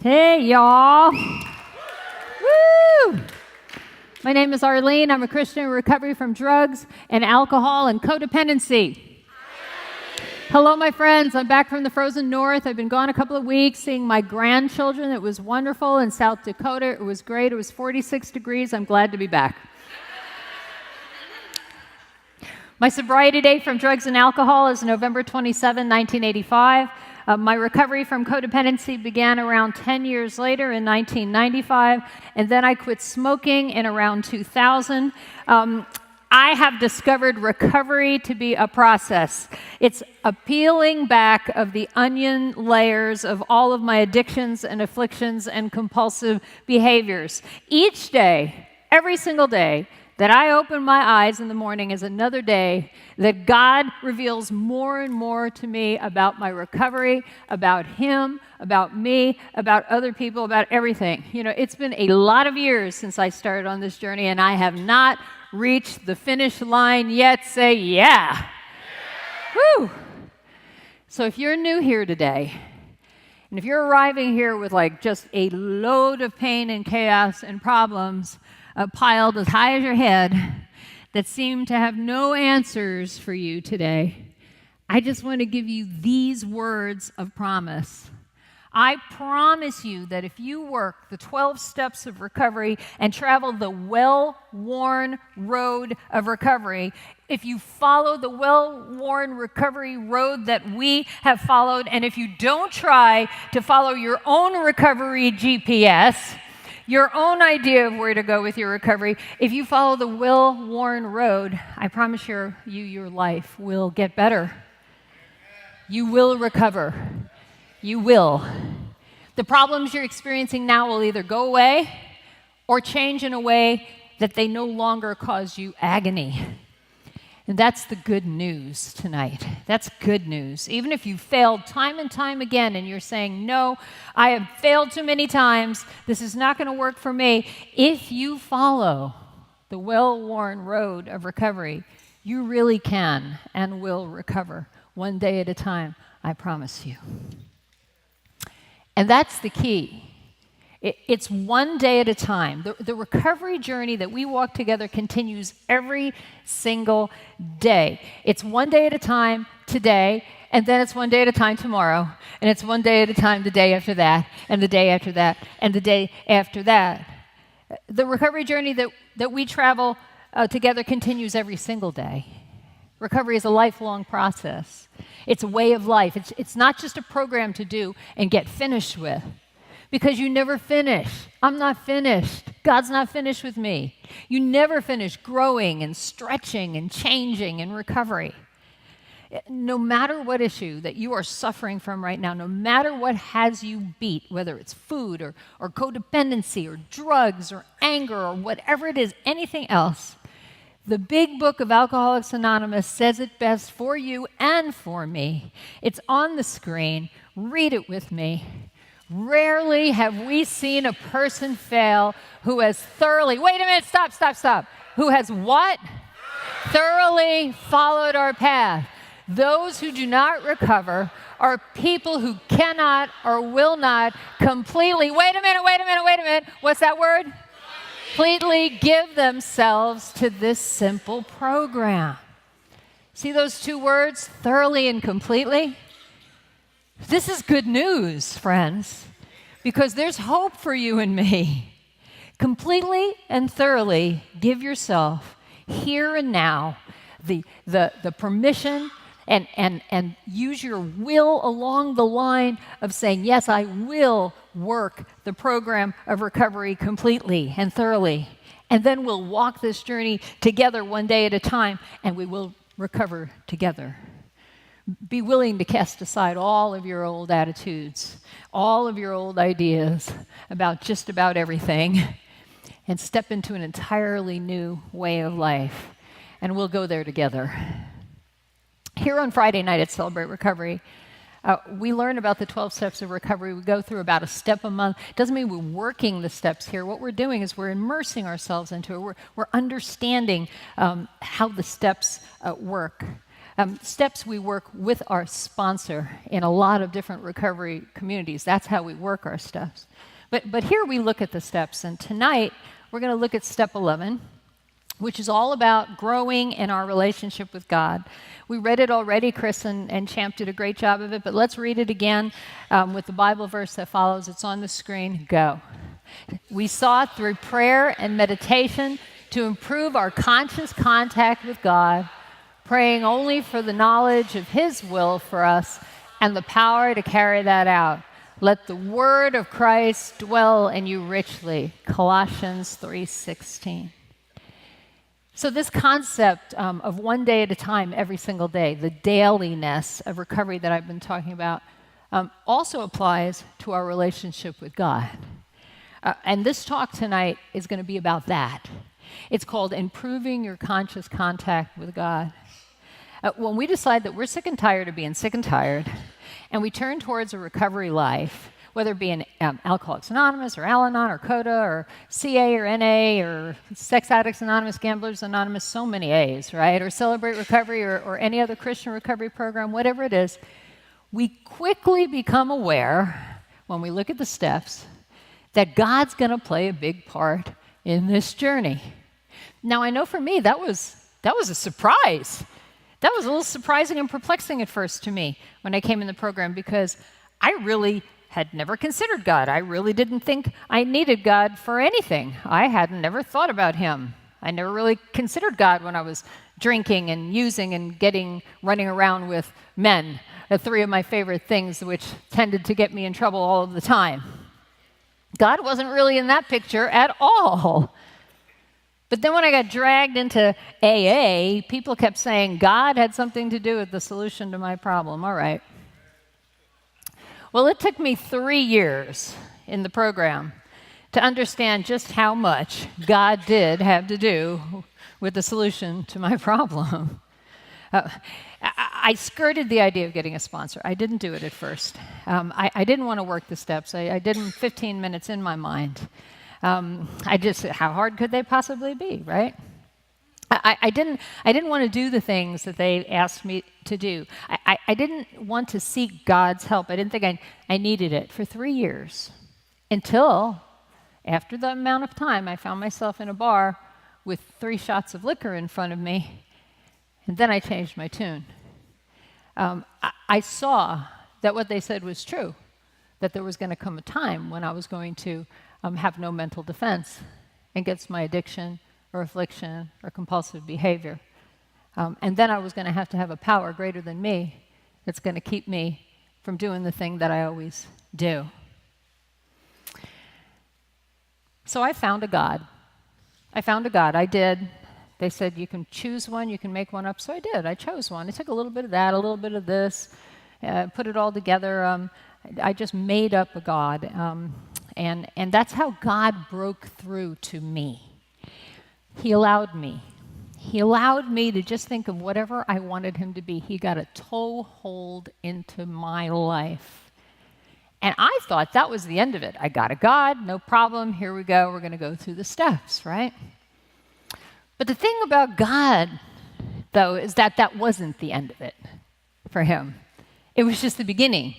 Hey, y'all. Woo! My name is Arlene. I'm a Christian in recovery from drugs and alcohol and codependency. Hello, my friends. I'm back from the frozen north. I've been gone a couple of weeks seeing my grandchildren. It was wonderful in South Dakota. It was great. It was 46 degrees. I'm glad to be back. My sobriety date from drugs and alcohol is November 27, 1985. My recovery from codependency began around 10 years later in 1995, and then I quit smoking in around 2000. I have discovered recovery to be a process. It's a peeling back of the onion layers of all of my addictions and afflictions and compulsive behaviors. Each day, every single day, that I open my eyes in the morning is another day that God reveals more and more to me about my recovery, about Him, about me, about other people, about everything. You know, it's been a lot of years since I started on this journey, and I have not reached the finish line yet. Say, yeah. Woo! So if you're new here today, and if you're arriving here with like just a load of pain and chaos and problems, piled as high as your head that seem to have no answers for you today, I just want to give you these words of promise. I promise you that if you work the 12 steps of recovery and travel the well-worn road of recovery, if you follow the well-worn recovery road that we have followed, and if you don't try to follow your own recovery GPS, your own idea of where to go with your recovery, if you follow the well-worn road, I promise you your life will get better. You will recover. You will. The problems you're experiencing now will either go away or change in a way that they no longer cause you agony. And that's the good news tonight. That's good news. Even if you failed time and time again and you're saying, no, I have failed too many times, this is not going to work for me. If you follow the well-worn road of recovery, you really can and will recover one day at a time, I promise you. And that's the key. It's one day at a time. The recovery journey that we walk together continues every single day. It's one day at a time today, and then it's one day at a time tomorrow, and it's one day at a time the day after that, and the day after that, and the day after that. The recovery journey that we travel together continues every single day. Recovery is a lifelong process. It's a way of life. It's not just a program to do and get finished with. Because you never finish. I'm not finished. God's not finished with me. You never finish growing and stretching and changing in recovery. No matter what issue that you are suffering from right now, no matter what has you beat, whether it's food or codependency or drugs or anger or whatever it is, anything else, the big book of Alcoholics Anonymous says it best for you and for me. It's on the screen. Read it with me. Rarely have we seen a person fail who has thoroughly, wait a minute, stop. Who has what? Thoroughly followed our path. Those who do not recover are people who cannot or will not completely, wait a minute, what's that word? Completely give themselves to this simple program. See those two words, thoroughly and completely? This is good news, friends, because there's hope for you and me. Completely and thoroughly give yourself here and now the permission and use your will along the line of saying, yes, I will work the program of recovery completely and thoroughly. And then we'll walk this journey together one day at a time, and we will recover together. Be willing to cast aside all of your old attitudes, all of your old ideas about just about everything, and step into an entirely new way of life. And we'll go there together. Here on Friday night at Celebrate Recovery, we learn about the 12 steps of recovery. We go through about a step a month. It doesn't mean we're working the steps here. What we're doing is we're immersing ourselves into it. We're understanding how the steps work. Steps, we work with our sponsor in a lot of different recovery communities. That's how we work our steps. But here we look at the steps, and tonight we're going to look at step 11, which is all about growing in our relationship with God. We read it already. Chris and Champ did a great job of it, but let's read it again with the Bible verse that follows. It's on the screen. Go. We sought through prayer and meditation to improve our conscious contact with God, praying only for the knowledge of His will for us and the power to carry that out. Let the word of Christ dwell in you richly. Colossians 3:16. So this concept of one day at a time, every single day, the dailiness of recovery that I've been talking about, also applies to our relationship with God. And this talk tonight is going to be about that. It's called Improving Your Conscious Contact with God. When we decide that we're sick and tired of being sick and tired, and we turn towards a recovery life, whether it be in Alcoholics Anonymous or Al-Anon or CODA or CA or NA or Sex Addicts Anonymous, Gamblers Anonymous, so many A's, right? Or Celebrate Recovery or any other Christian recovery program, whatever it is, we quickly become aware, when we look at the steps, that God's going to play a big part in this journey. Now, I know for me, that was a surprise. That was a little surprising and perplexing at first to me when I came in the program, because I really had never considered God. I really didn't think I needed God for anything. I had never thought about Him. I never really considered God when I was drinking and using and running around with men, the three of my favorite things, which tended to get me in trouble all of the time. God wasn't really in that picture at all. But then when I got dragged into AA, people kept saying God had something to do with the solution to my problem. All right. Well, it took me 3 years in the program to understand just how much God did have to do with the solution to my problem. I skirted the idea of getting a sponsor. I didn't do it at first. I didn't want to work the steps. I did them 15 minutes in my mind. How hard could they possibly be, right? I didn't want to do the things that they asked me to do. I didn't want to seek God's help. I didn't think I needed it for 3 years, until after the amount of time I found myself in a bar with 3 shots of liquor in front of me, and then I changed my tune. I saw that what they said was true, that there was going to come a time when I was going to have no mental defense against my addiction or affliction or compulsive behavior. And then I was going to have a power greater than me that's going to keep me from doing the thing that I always do. So I found a God. I did. They said, you can choose one, you can make one up. So I did. I chose one. I took a little bit of that, a little bit of this, put it all together. I just made up a God. And that's how God broke through to me. He allowed me to just think of whatever I wanted Him to be. He got a toehold into my life. And I thought that was the end of it. I got a God, no problem, here we go, we're going to go through the steps, right? But the thing about God, though, is that wasn't the end of it for Him. It was just the beginning.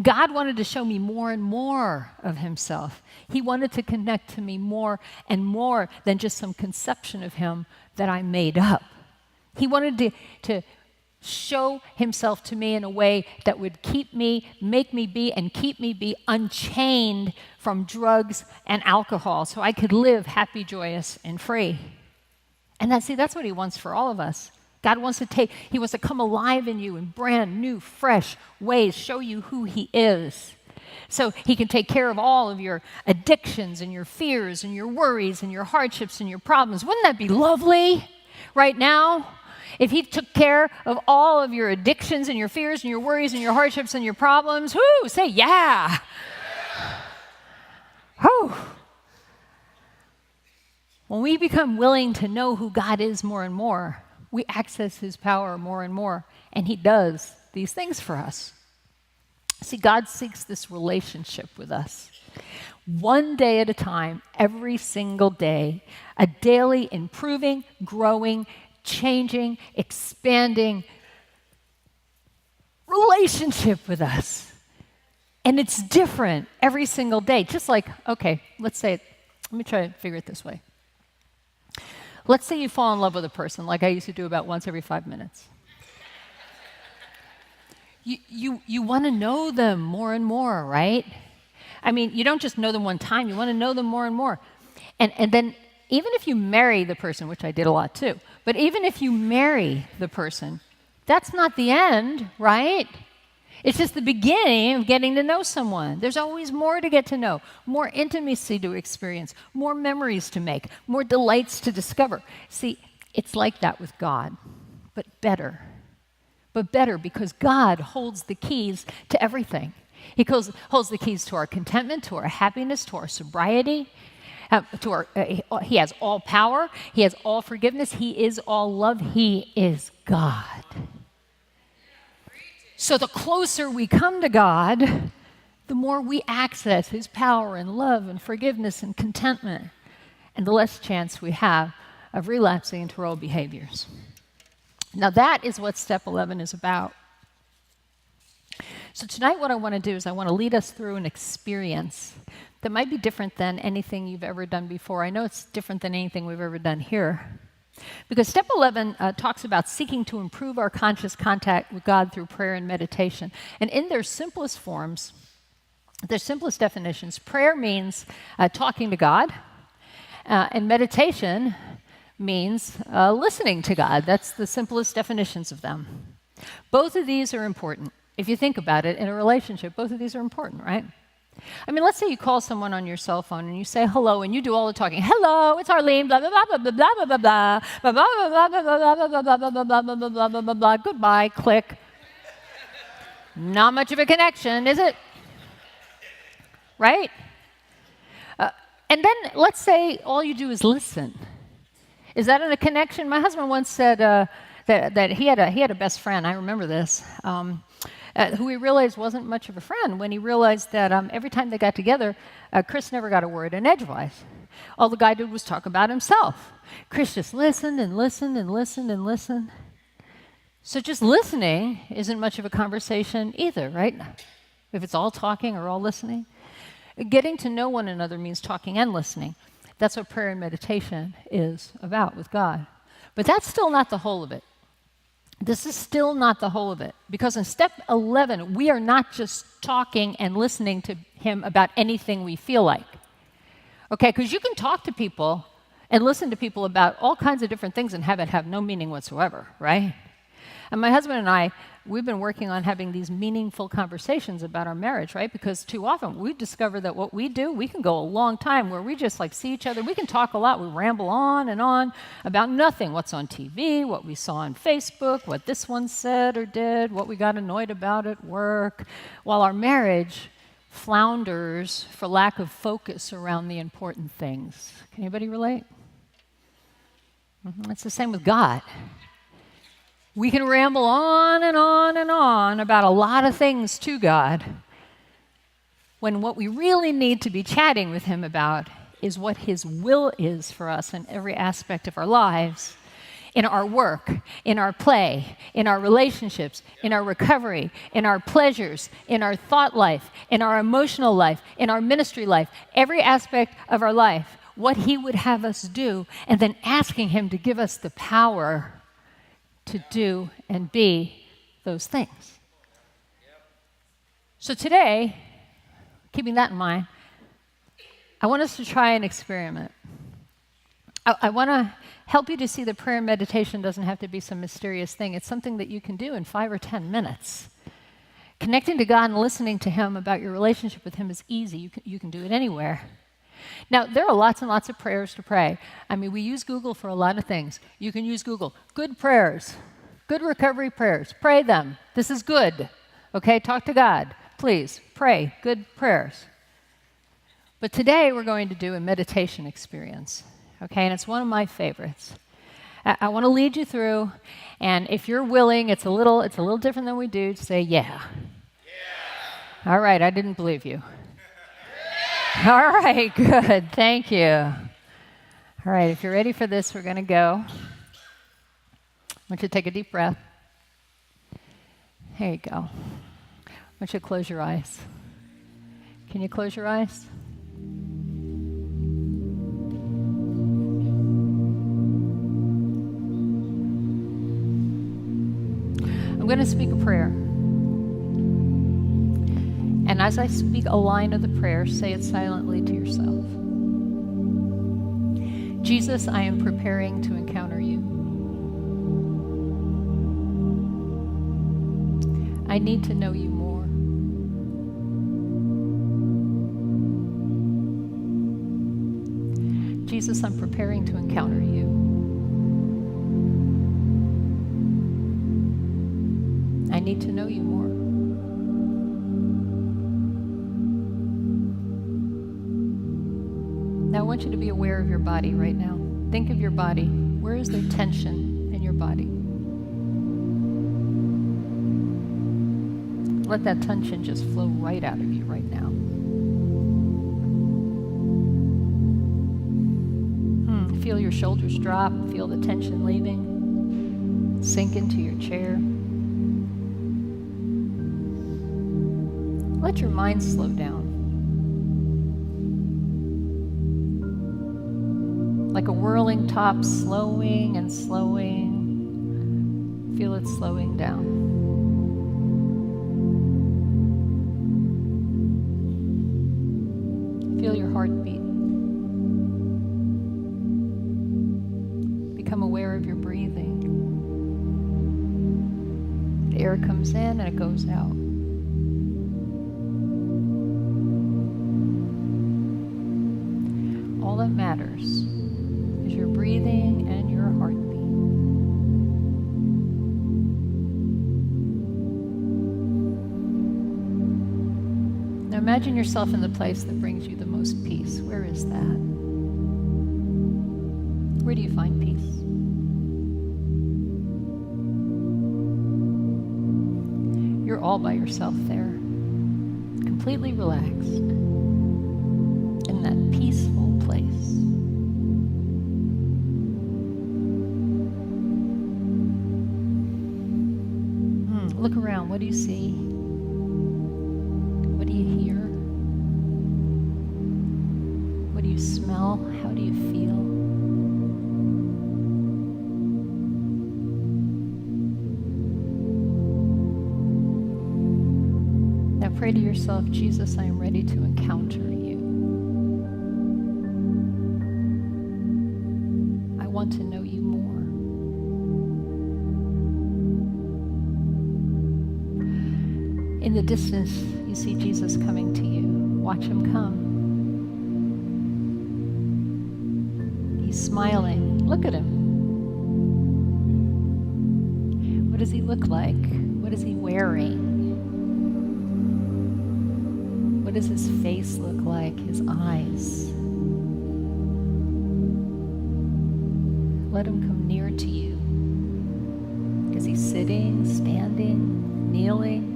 God wanted to show me more and more of Himself. He wanted to connect to me more and more than just some conception of Him that I made up. He wanted to show Himself to me in a way that would make me be, and keep me be unchained from drugs and alcohol, so I could live happy, joyous, and free. And that's what He wants for all of us. God wants to come alive in you in brand new, fresh ways, show you who He is. So He can take care of all of your addictions and your fears and your worries and your hardships and your problems. Wouldn't that be lovely right now? If He took care of all of your addictions and your fears and your worries and your hardships and your problems, whoo, say yeah. Whew. When we become willing to know who God is more and more, we access His power more and more, and He does these things for us. See, God seeks this relationship with us. One day at a time, every single day, a daily improving, growing, changing, expanding relationship with us. And it's different every single day. Just like, okay, let me try to figure it this way. Let's say you fall in love with a person, like I used to do about once every 5 minutes. You want to know them more and more, right? I mean, you don't just know them one time, you want to know them more and more. And then even if you marry the person, which I did a lot too, but even if you marry the person, that's not the end, right? It's just the beginning of getting to know someone. There's always more to get to know, more intimacy to experience, more memories to make, more delights to discover. See, it's like that with God, but better. But better because God holds the keys to everything. He holds the keys to our contentment, to our happiness, to our sobriety. He has all power. He has all forgiveness. He is all love. He is God. So the closer we come to God, the more we access his power and love and forgiveness and contentment, and the less chance we have of relapsing into our old behaviors. Now that is what step 11 is about. So tonight what I want to do is I want to lead us through an experience that might be different than anything you've ever done before. I know it's different than anything we've ever done here. Because step 11 talks about seeking to improve our conscious contact with God through prayer and meditation. And in their simplest forms, their simplest definitions, prayer means talking to God, and meditation means listening to God. That's the simplest definitions of them. Both of these are important. If you think about it, in a relationship, both of these are important, right? I mean, let's say you call someone on your cell phone and you say hello and you do all the talking. Hello, it's Arlene, blah, blah, blah, blah, blah, blah, blah, blah, blah, blah, blah, blah, blah, blah, blah, blah, blah, blah, goodbye, click. Not much of a connection, is it? Right? And then let's say all you do is listen. Is that a connection? My husband once said that he had a best friend. I remember this. Who he realized wasn't much of a friend when he realized that every time they got together, Chris never got a word in edgewise. All the guy did was talk about himself. Chris just listened and listened and listened and listened. So just listening isn't much of a conversation either, right? If it's all talking or all listening. Getting to know one another means talking and listening. That's what prayer and meditation is about with God. But that's still not the whole of it. This is still not the whole of it, because in step 11, we are not just talking and listening to him about anything we feel like. Okay, because you can talk to people and listen to people about all kinds of different things and have it have no meaning whatsoever, right? And my husband and I, we've been working on having these meaningful conversations about our marriage, right? Because too often we discover that what we do, we can go a long time where we just like see each other. We can talk a lot. We ramble on and on about nothing. What's on TV, what we saw on Facebook, what this one said or did, what we got annoyed about at work, while our marriage flounders for lack of focus around the important things. Can anybody relate? It's the same with God. We can ramble on and on and on about a lot of things to God, when what we really need to be chatting with him about is what his will is for us in every aspect of our lives, in our work, in our play, in our relationships, in our recovery, in our pleasures, in our thought life, in our emotional life, in our ministry life, every aspect of our life, what he would have us do, and then asking him to give us the power to do and be those things. So today, keeping that in mind, I want us to try an experiment. I want to help you to see that prayer and meditation doesn't have to be some mysterious thing. It's something that you can do in 5 or 10 minutes. Connecting to God and listening to him about your relationship with him is easy. You can do it anywhere. Now, there are lots and lots of prayers to pray. I mean, we use Google for a lot of things. You can use Google. Good prayers, good recovery prayers. Pray them. This is good. Okay, talk to God. Please, pray good prayers. But today we're going to do a meditation experience. Okay, and it's one of my favorites. I want to lead you through, and if you're willing, it's a little different than we do, to say yeah. All right, I didn't believe you. All right, good. Thank you. All right, if you're ready for this, we're going to go. want you to take a deep breath. There you go. I want you to close your eyes. Can you close your eyes? I'm going to speak a prayer. And as I speak a line of the prayer, say it silently to yourself. Jesus, I am preparing to encounter you. I need to know you more. Jesus, I'm preparing to encounter you. I need to know you more. Now I want you to be aware of your body right now. Think of your body. Where is there tension in your body? Let that tension just flow right out of you right now. Feel your shoulders drop. Feel the tension leaving. Sink into your chair. Let your mind slow down. Like a whirling top, slowing and slowing. Feel it slowing down. Feel your heartbeat. Become aware of your breathing. The air comes in and it goes out. All that matters is your breathing and your heartbeat. Now imagine yourself in the place that brings you the most peace. Where is that? Where do you find peace? You're all by yourself there, completely relaxed in that peaceful place. Look around. What do you see? What do you hear? What do you smell? How do you feel? Now pray to yourself, Jesus, I am ready to encounter you. I want to know you more. In the distance, you see Jesus coming to you. Watch him come. He's smiling. Look at him. What does he look like? What is he wearing? What does his face look like? His eyes. Let him come near to you. Is he sitting, standing, kneeling?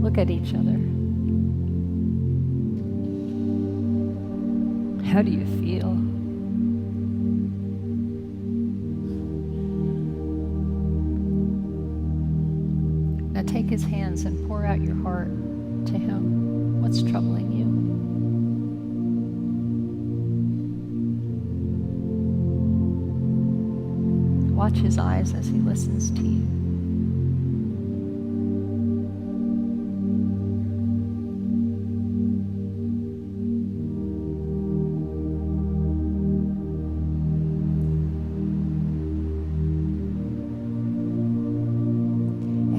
Look at each other. How do you feel? Now take his hands and pour out your heart to him. What's troubling you? Watch his eyes as he listens to you.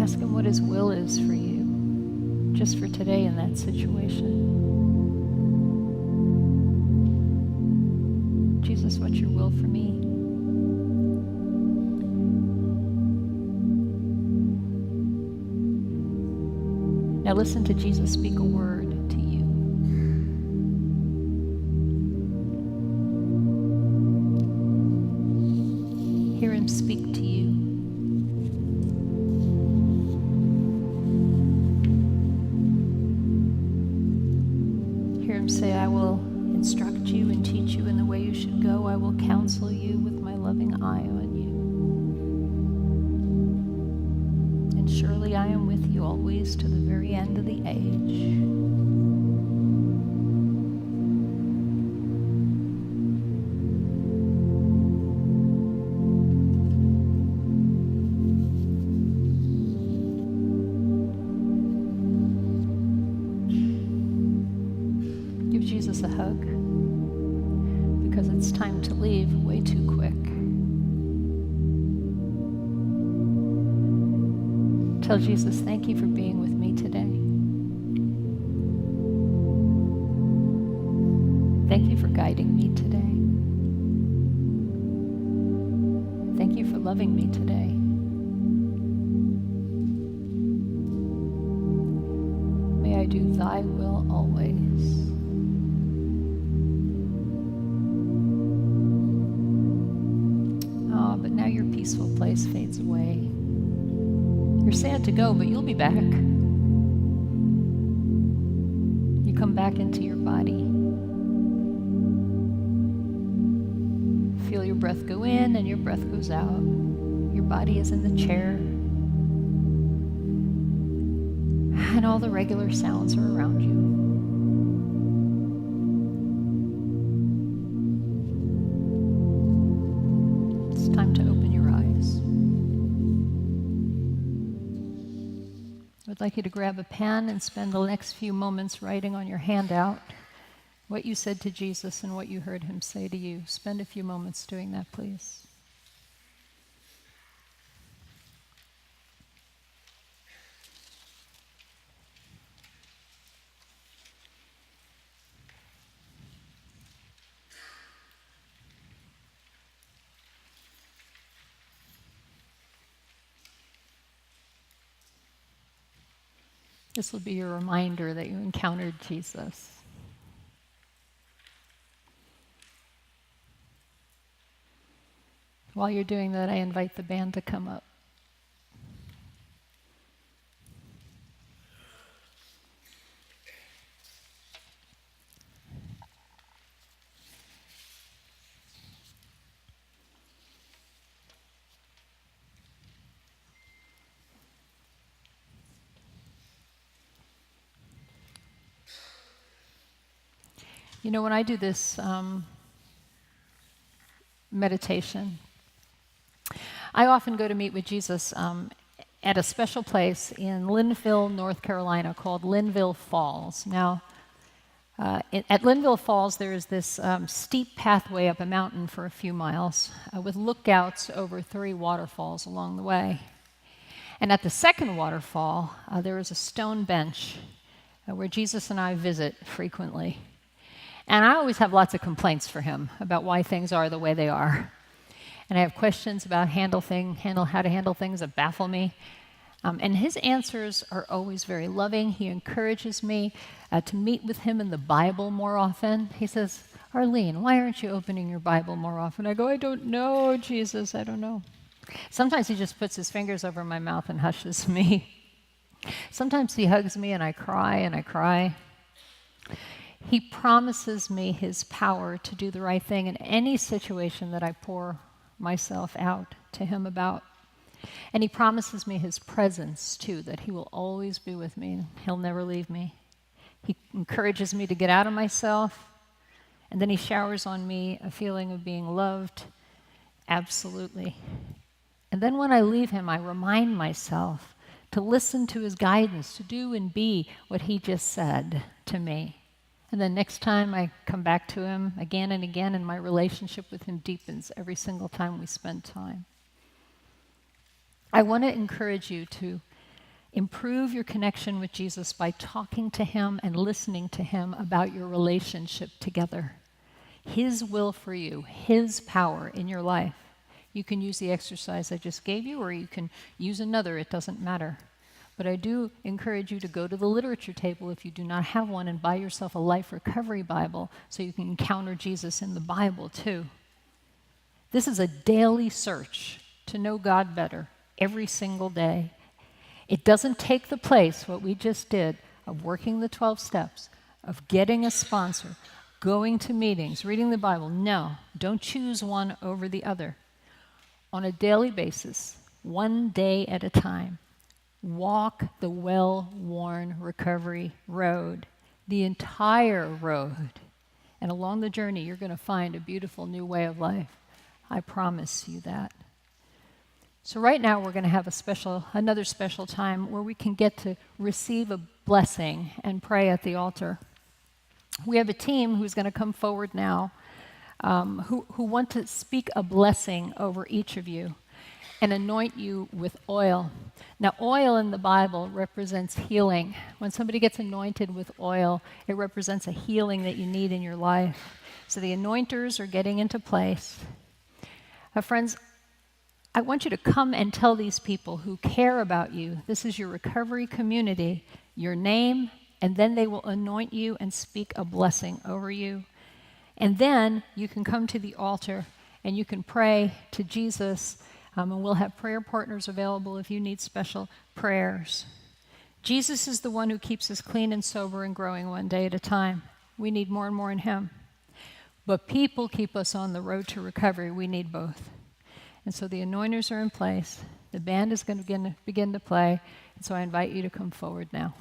Ask him what his will is for you, just for today in that situation. Jesus, what's your will for me? Now listen to Jesus speak a word to you. Hear him speak to you. Hear him say, I will instruct you and teach you in an eye on you. And surely I am with you always to the very end of the age. Give Jesus a hug, because it's time to leave way too quick. Tell Jesus, thank you for being with me today. Thank you for guiding me today. Thank you for loving me today. May I do thy will always. But now your peaceful place fades away. You're sad to go, but you'll be back. You come back into your body. Feel your breath go in and your breath goes out. Your body is in the chair. And all the regular sounds are around you. Time to open your eyes. I would like you to grab a pen and spend the next few moments writing on your handout what you said to Jesus and what you heard him say to you. Spend a few moments doing that, please. This will be your reminder that you encountered Jesus. While you're doing that, I invite the band to come up. You know, when I do this meditation, I often go to meet with Jesus at a special place in Linville, North Carolina, called Linville Falls. Now, at Linville Falls, there is this steep pathway up a mountain for a few miles with lookouts over 3 waterfalls along the way. And at the second waterfall, there is a stone bench where Jesus and I visit frequently. And I always have lots of complaints for him about why things are the way they are. And I have questions about how to handle things that baffle me. And his answers are always very loving. He encourages me to meet with him in the Bible more often. He says, Arlene, why aren't you opening your Bible more often? I go, I don't know, Jesus, I don't know. Sometimes he just puts his fingers over my mouth and hushes me. Sometimes he hugs me and I cry and I cry. He promises me his power to do the right thing in any situation that I pour myself out to him about. And he promises me his presence, too, that he will always be with me. He'll never leave me. He encourages me to get out of myself, and then he showers on me a feeling of being loved, absolutely. And then when I leave him, I remind myself to listen to his guidance, to do and be what he just said to me. And then next time I come back to him again and again, and my relationship with him deepens every single time we spend time. I want to encourage you to improve your connection with Jesus by talking to him and listening to him about your relationship together. His will for you, his power in your life. You can use the exercise I just gave you, or you can use another, it doesn't matter. But I do encourage you to go to the literature table if you do not have one and buy yourself a Life Recovery Bible so you can encounter Jesus in the Bible too. This is a daily search to know God better every single day. It doesn't take the place, what we just did, of working the 12 steps, of getting a sponsor, going to meetings, reading the Bible. No, don't choose one over the other. on a daily basis, one day at a time. Walk the well-worn recovery road, the entire road. And along the journey, you're going to find a beautiful new way of life. I promise you that. So right now, we're going to have another special time where we can get to receive a blessing and pray at the altar. We have a team who's going to come forward now who want to speak a blessing over each of you and anoint you with oil. Now, oil in the Bible represents healing. When somebody gets anointed with oil, it represents a healing that you need in your life. So the anointers are getting into place. Friends, I want you to come and tell these people who care about you, this is your recovery community, your name, and then they will anoint you and speak a blessing over you. And then you can come to the altar and you can pray to Jesus, and we'll have prayer partners available if you need special prayers. Jesus is the one who keeps us clean and sober and growing one day at a time. We need more and more in him. But people keep us on the road to recovery. We need both. And so the anointers are in place. The band is going to begin to play. And so I invite you to come forward now.